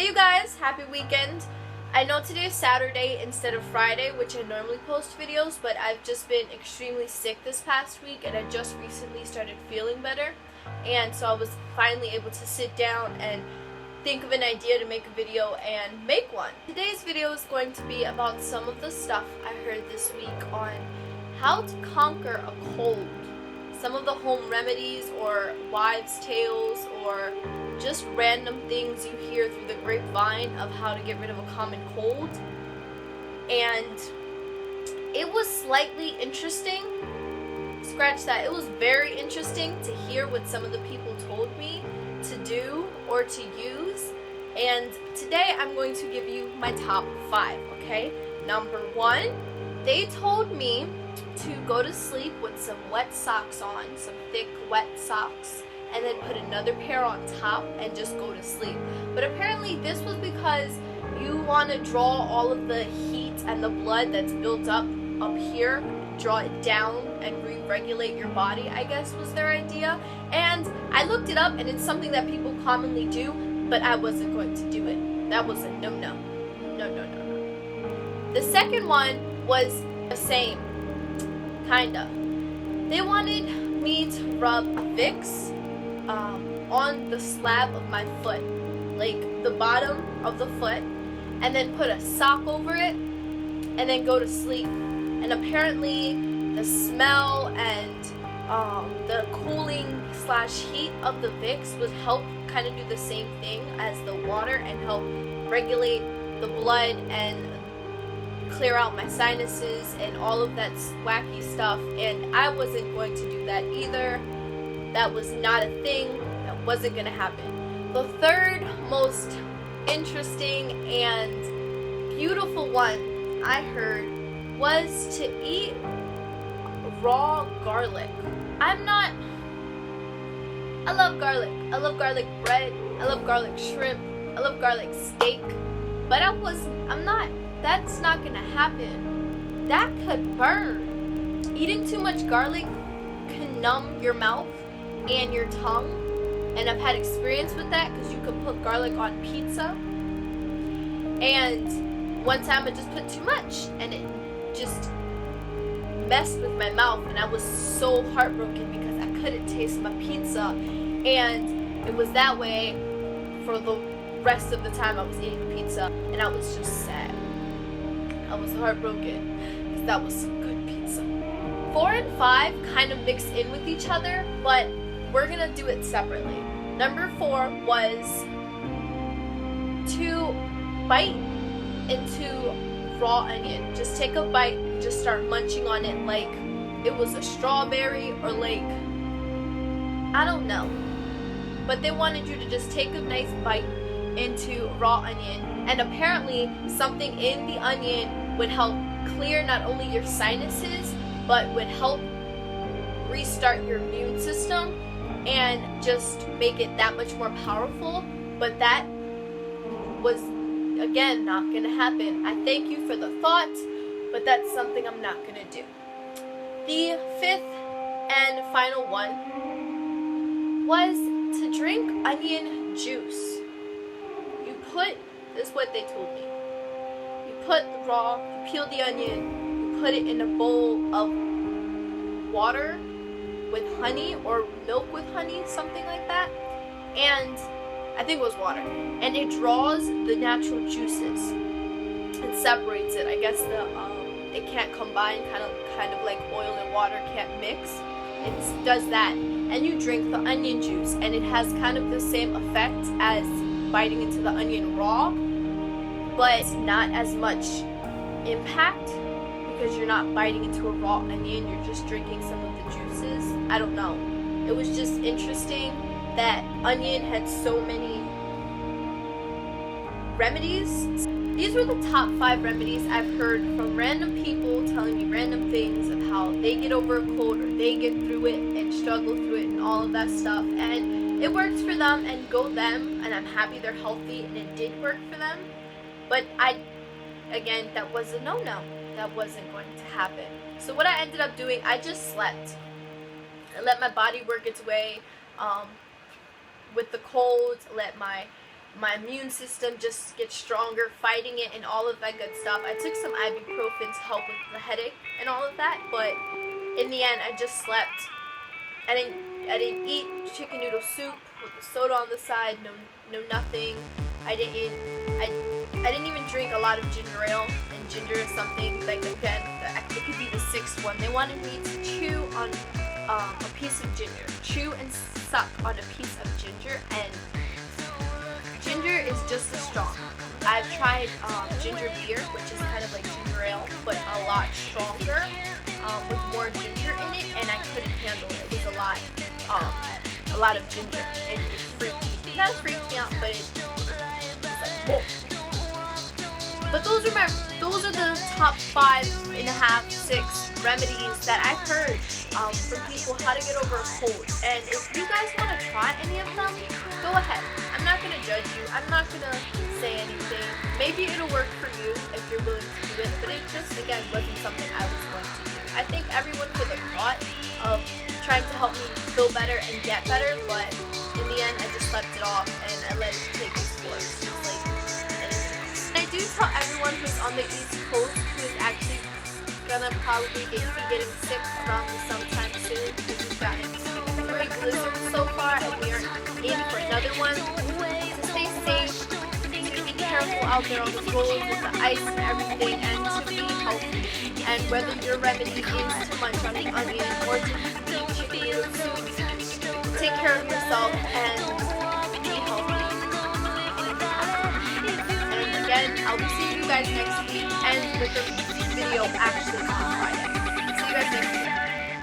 Hey you guys, happy weekend. I know today is Saturday instead of Friday, which I normally post videos, but I've just been extremely sick this past week and I just recently started feeling better. And so I was finally able to sit down and think of an idea to make a video and make one. Today's video is going to be about some of the stuff I heard this week on how to conquer a cold. Some of the home remedies or wives' tales or just random things you hear through the grapevine of how to get rid of a common cold. And it was slightly interesting. Scratch that. It was very interesting to hear what some of the people told me to do or to use. And today I'm going to give you my top 5, okay? Number 1, they told me to go to sleep with some wet socks on, some thick wet socks, and then put another pair on top and just go to sleep. But apparently this was because you want to draw all of the heat and the blood that's built up here, draw it down and re-regulate your body, I guess was their idea. And I looked it up and it's something that people commonly do, but I wasn't going to do it. That was a no. The second one was the same, kinda. They wanted me to rub Vicks on the slab of my foot, like the bottom of the foot, and then put a sock over it and then go to sleep. And apparently the smell and the cooling / heat of the Vicks would help kind of do the same thing as the water and help regulate the blood and clear out my sinuses and all of that wacky stuff. And I wasn't going to do that either. That was not a thing. That wasn't going to happen. The third most interesting and beautiful one I heard was to eat raw garlic. I love garlic. I love garlic bread. I love garlic shrimp. I love garlic steak. But that's not going to happen. That could burn. Eating too much garlic can numb your mouth and your tongue, and I've had experience with that because you could put garlic on pizza, and one time I just put too much and it just messed with my mouth and I was so heartbroken because I couldn't taste my pizza, and it was that way for the rest of the time I was eating the pizza, and I was just sad. I was heartbroken because that was some good pizza. 4 and 5 kind of mix in with each other, but we're gonna do it separately. Number 4 was to bite into raw onion. Just take a bite and just start munching on it like it was a strawberry or like, I don't know. But they wanted you to just take a nice bite into raw onion. And apparently something in the onion would help clear not only your sinuses, but would help restart your immune system and just make it that much more powerful. But that was, again, not going to happen. I thank you for the thought, but that's something I'm not going to do. The 5th and final one was to drink onion juice. This is what they told me. You peel the onion, you put it in a bowl of water with honey or milk with honey, something like that, and I think it was water, and it draws the natural juices. It separates it. I guess it can't combine, kind of like oil and water can't mix. It does that, and you drink the onion juice, and it has kind of the same effect as biting into the onion raw, but not as much impact because you're not biting into a raw onion, you're just drinking some of the juices. I don't know. It was just interesting that onion had so many remedies. These were the top 5 remedies I've heard from random people telling me random things of how they get over a cold or they get through it and struggle through it and all of that stuff. And it works for them, and go them, and I'm happy they're healthy and it did work for them. But again, that was a no-no. That wasn't going to happen. So what I ended up doing, I just slept. I let my body work its way with the cold, let my my immune system just gets stronger fighting it and all of that good stuff. I took some ibuprofen to help with the headache and all of that, but in the end I just slept. I didn't eat chicken noodle soup with the soda on the side, no nothing. I didn't even drink a lot of ginger ale, and ginger is something, like, again, it could be the sixth one. They wanted me to chew on a piece of ginger, chew and suck on a piece of ginger, and ginger is just as strong. I've tried ginger beer, which is kind of like ginger ale, but a lot stronger, with more ginger in it, and I couldn't handle it. It was a lot of ginger, and it freaked me out, but it was like, whoa. But those are the top 5.5, 6 remedies that I've heard from people how to get over a cold. And if you guys want to try any of them, go ahead. I'm not going to judge you. I'm not going to say anything. Maybe it'll work for you if you're willing to do it, but it just, again, wasn't something I was going to do. I think everyone took a thought of trying to help me feel better and get better, but in the end, I just slept it off and I let it take its course. I do tell everyone who's on the East Coast who is actually gonna probably be getting sick around the summertime soon, because we've gotten 3 blizzards so far and we are in for another one. To stay safe, to be careful out there on the road with the ice and everything, and to be healthy. And whether your remedy is to munch on the onion or to eat chicken noodle soup, take care of yourself and be healthy. And again, I'll be seeing you guys next week, and with the video actually on Friday. See you guys next week.